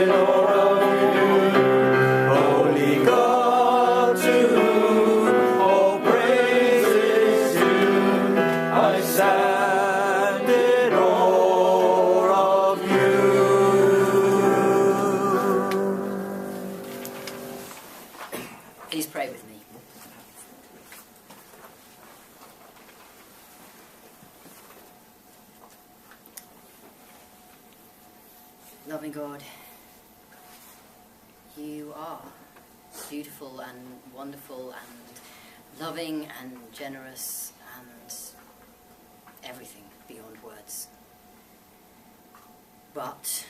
in awe of you, holy God, to whom all praise is due. I stand in awe of you. Please pray with me. Loving God, you are beautiful and wonderful and loving and generous and everything beyond words. But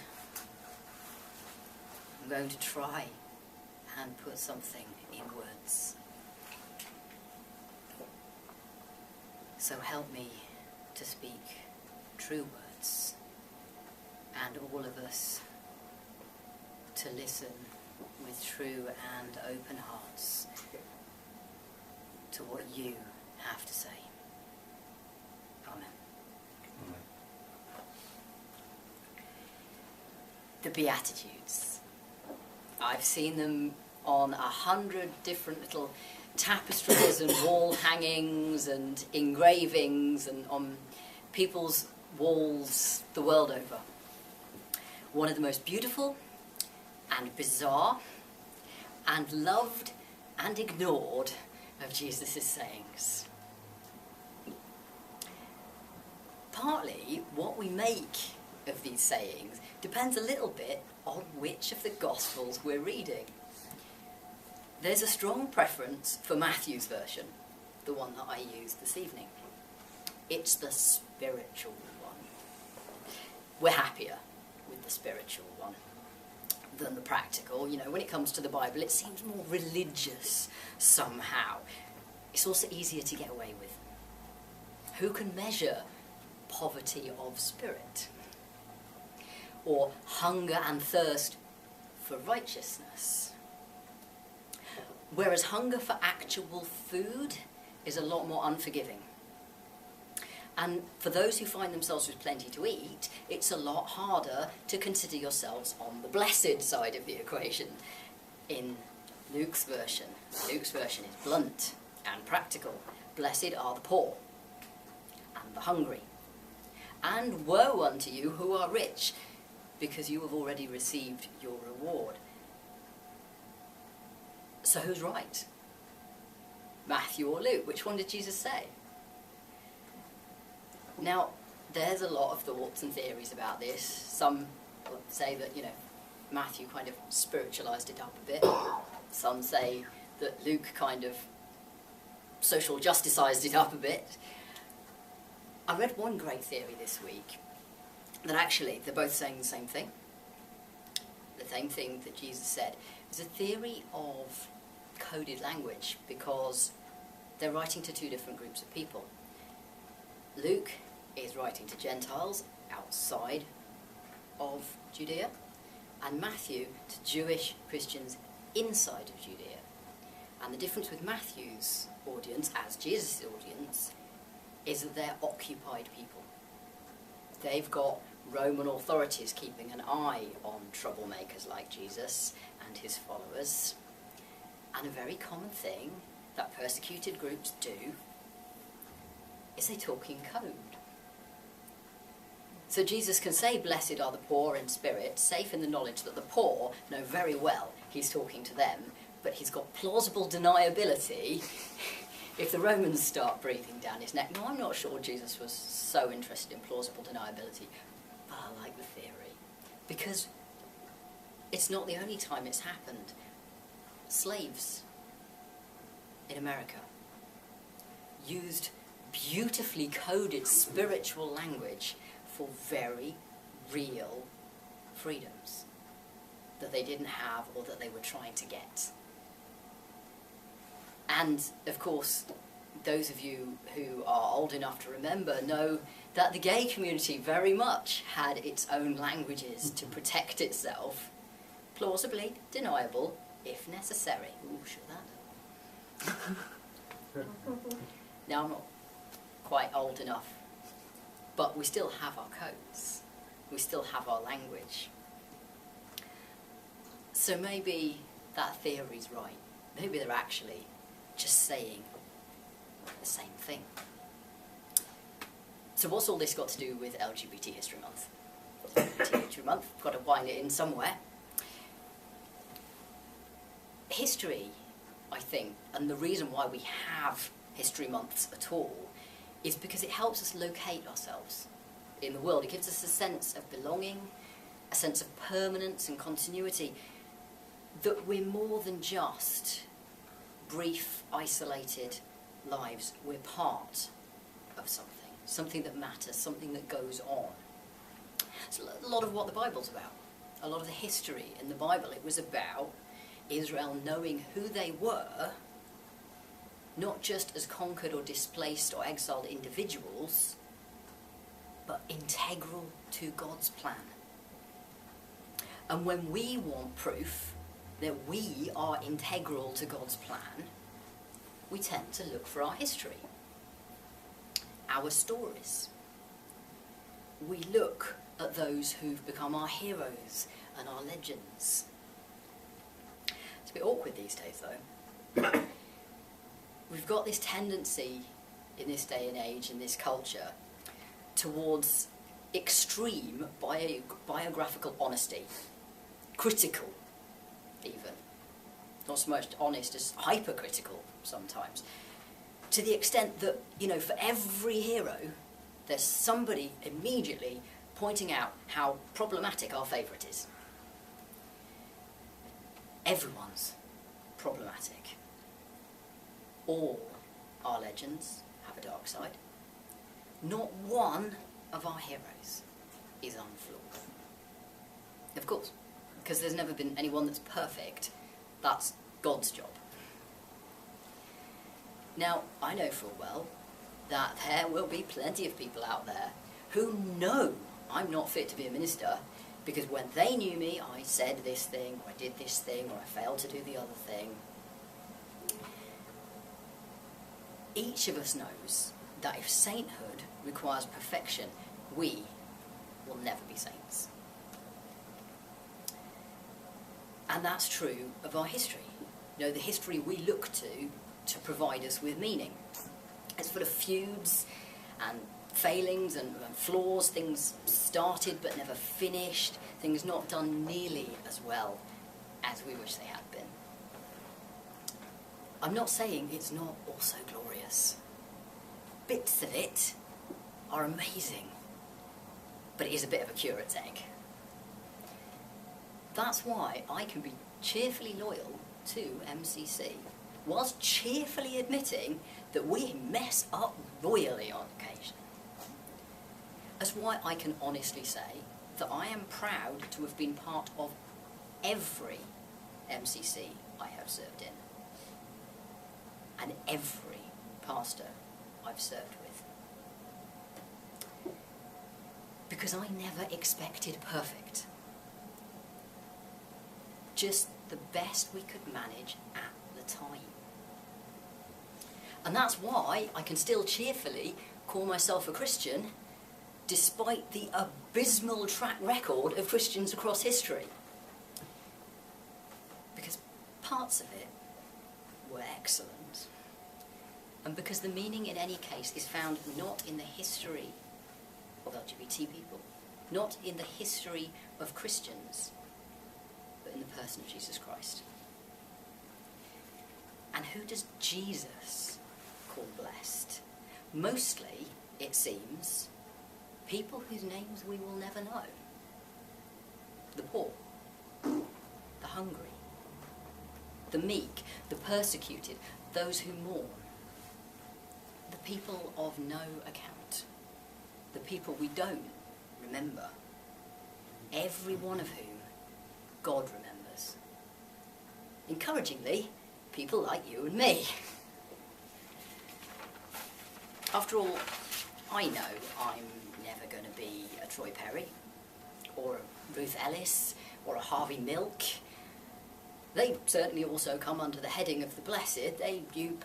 I'm going to try and put something in words. So help me to speak true words, and all of us to listen with true and open hearts to what you have to say. Amen. Amen. The Beatitudes. I've seen them on 100 different little tapestries and wall hangings and engravings and on people's walls the world over. One of the most beautiful and bizarre and loved and ignored of Jesus' sayings. Partly what we make of these sayings depends a little bit on which of the Gospels we're reading. There's a strong preference for Matthew's version, the one that I used this evening. It's the spiritual one. We're happier with the spiritual one than the practical. You know, when it comes to the Bible, it seems more religious somehow. It's also easier to get away with. Who can measure poverty of spirit? Or hunger and thirst for righteousness? Whereas hunger for actual food is a lot more unforgiving. And for those who find themselves with plenty to eat, it's a lot harder to consider yourselves on the blessed side of the equation. In Luke's version is blunt and practical. Blessed are the poor and the hungry. And woe unto you who are rich, because you have already received your reward. So who's right? Matthew or Luke? Which one did Jesus say? Now, there's a lot of thoughts and theories about this. Some say that, Matthew kind of spiritualised it up a bit. Some say that Luke kind of social justicized it up a bit. I read one great theory this week, that actually they're both saying the same thing. The same thing that Jesus said. It's a theory of coded language, because they're writing to two different groups of people. Luke is writing to Gentiles outside of Judea, and Matthew to Jewish Christians inside of Judea. And the difference with Matthew's audience, as Jesus' audience, is that they're occupied people. They've got Roman authorities keeping an eye on troublemakers like Jesus and his followers. And a very common thing that persecuted groups do is they talk in code. So Jesus can say, blessed are the poor in spirit, safe in the knowledge that the poor know very well he's talking to them, but he's got plausible deniability if the Romans start breathing down his neck. Now, I'm not sure Jesus was so interested in plausible deniability, but I like the theory, because it's not the only time it's happened. Slaves in America used beautifully coded spiritual language for very real freedoms that they didn't have or that they were trying to get. And, of course, those of you who are old enough to remember know that the gay community very much had its own languages to protect itself, plausibly deniable if necessary. Ooh, shut that up. Now, I'm not quite old enough, but we still have our codes. We still have our language. So maybe that theory's right. Maybe they're actually just saying the same thing. So what's all this got to do with LGBT History Month? LGBT History Month, got to wind it in somewhere. History, I think, and the reason why we have History Months at all, is because it helps us locate ourselves in the world. It gives us a sense of belonging, a sense of permanence and continuity, that we're more than just brief, isolated lives. We're part of something, something that matters, something that goes on. It's a lot of what the Bible's about. A lot of the history in the Bible, it was about Israel knowing who they were, not just as conquered or displaced or exiled individuals, but integral to God's plan. And when we want proof that we are integral to God's plan, we tend to look for our history, our stories. We look at those who've become our heroes and our legends. It's a bit awkward these days, though. We've got this tendency in this day and age, in this culture, towards extreme biographical honesty. Critical, even. Not so much honest as hypercritical sometimes. To the extent that, for every hero, there's somebody immediately pointing out how problematic our favourite is. Everyone's problematic. All our legends have a dark side. Not one of our heroes is unflawed. Of course, because there's never been anyone that's perfect. That's God's job. Now, I know full well that there will be plenty of people out there who know I'm not fit to be a minister because when they knew me, I said this thing, or I did this thing, or I failed to do the other thing. Each of us knows that if sainthood requires perfection, we will never be saints. And that's true of our history. The history we look to provide us with meaning. It's full of feuds and failings and flaws, things started but never finished, things not done nearly as well as we wish they had been. I'm not saying it's not also glorious. Bits of it are amazing, but it is a bit of a curate's egg. That's why I can be cheerfully loyal to MCC, whilst cheerfully admitting that we mess up royally on occasion. That's why I can honestly say that I am proud to have been part of every MCC I have served in, and every pastor I've served with. Because I never expected perfect. Just the best we could manage at the time. And that's why I can still cheerfully call myself a Christian, despite the abysmal track record of Christians across history. Because parts of it were excellent. And because the meaning in any case is found not in the history of LGBT people, not in the history of Christians, but in the person of Jesus Christ. And who does Jesus call blessed? Mostly, it seems, people whose names we will never know. The poor, the hungry, the meek, the persecuted, those who mourn, the people of no account, the people we don't remember, every one of whom God remembers. Encouragingly, people like you and me. After all, I know I'm never going to be a Troy Perry, or a Ruth Ellis, or a Harvey Milk. They certainly also come under the heading of the blessed. They view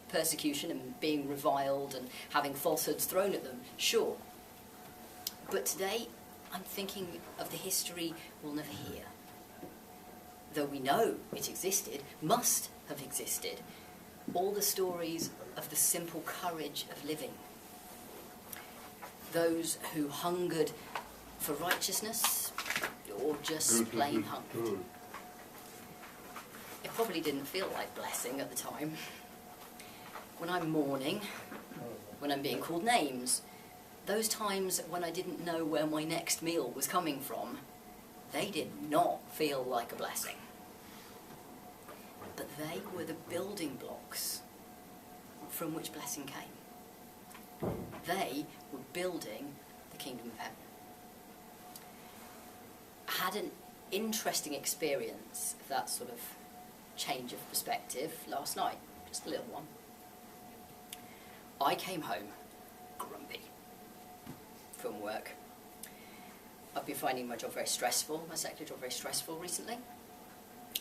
persecution and being reviled and having falsehoods thrown at them, sure. But today, I'm thinking of the history we'll never hear. though we know it existed, must have existed. All the stories of the simple courage of living. Those who hungered for righteousness, or just plain hungered. It probably didn't feel like blessing at the time. When I'm mourning, when I'm being called names, those times when I didn't know where my next meal was coming from, they did not feel like a blessing. But they were the building blocks from which blessing came. They were building the kingdom of heaven. I had an interesting experience of that sort of change of perspective last night, just a little one. I came home grumpy from work. I've been finding my job very stressful, my secretary job very stressful recently.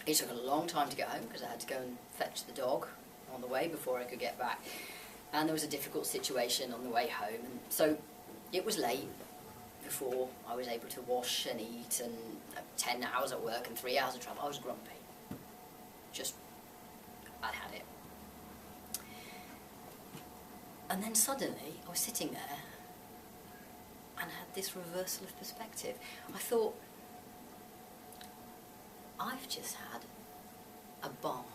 It took a long time to get home because I had to go and fetch the dog on the way before I could get back. And there was a difficult situation on the way home, and so it was late before I was able to wash and eat, and 10 hours at work and 3 hours of travel. I was grumpy. Just, I'd had it. And then suddenly, I was sitting there and had this reversal of perspective. I thought, I've just had a bath.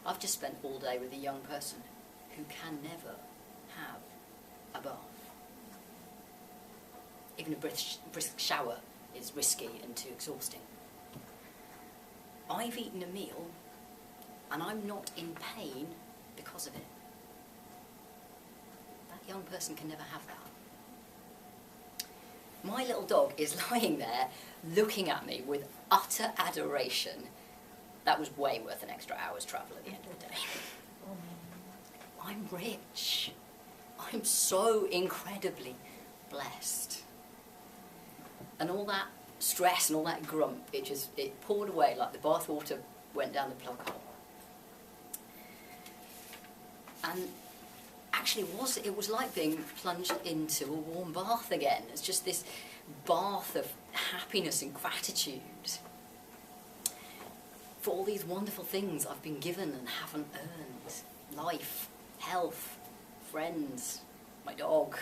I've just spent all day with a young person who can never have a bath. Even a brisk shower is risky and too exhausting. I've eaten a meal and I'm not in pain because of it. That young person can never have that. My little dog is lying there looking at me with utter adoration. That was way worth an extra hour's travel at the end of the day. I'm rich. I'm so incredibly blessed. And all that stress and all that grump, it poured away like the bathwater went down the plug hole. And actually it was like being plunged into a warm bath again. It's just this bath of happiness and gratitude for all these wonderful things I've been given and haven't earned. Life, health, friends, my dog.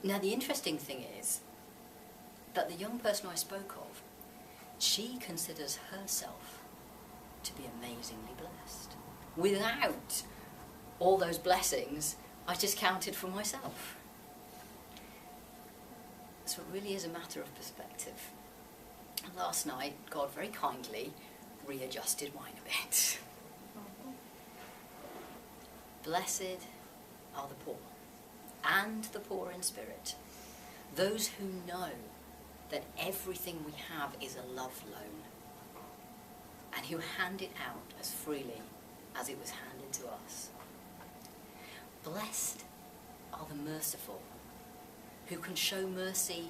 Now the interesting thing is that the young person I spoke of, she considers herself to be amazingly blessed. Without all those blessings I just counted for myself. So it really is a matter of perspective. And last night, God very kindly readjusted mine a bit. Blessed are the poor, and the poor in spirit, those who know that everything we have is a love loan, and who hand it out as freely as it was handed to us. Blessed are the merciful, who can show mercy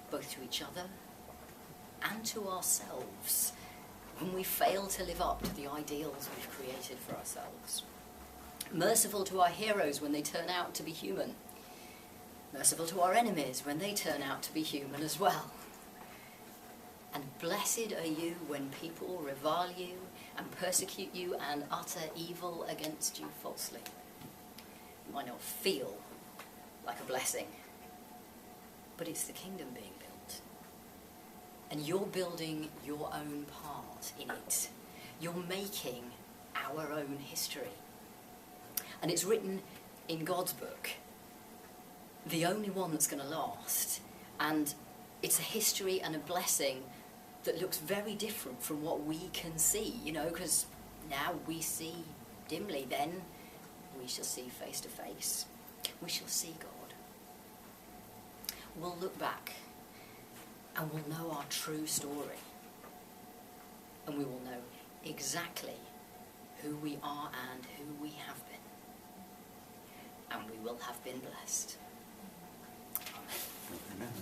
both to each other and to ourselves when we fail to live up to the ideals we've created for ourselves. Merciful to our heroes when they turn out to be human. Merciful to our enemies when they turn out to be human as well. And blessed are you when people revile you and persecute you and utter evil against you falsely. It might not feel like a blessing, but it's the kingdom being built. And you're building your own part in it. You're making our own history. And it's written in God's book, the only one that's going to last. And it's a history and a blessing that looks very different from what we can see, because now we see dimly, then we shall see face to face. We shall see God. We'll look back and we'll know our true story. And we will know exactly who we are and who we have been. And we will have been blessed. Amen. Amen.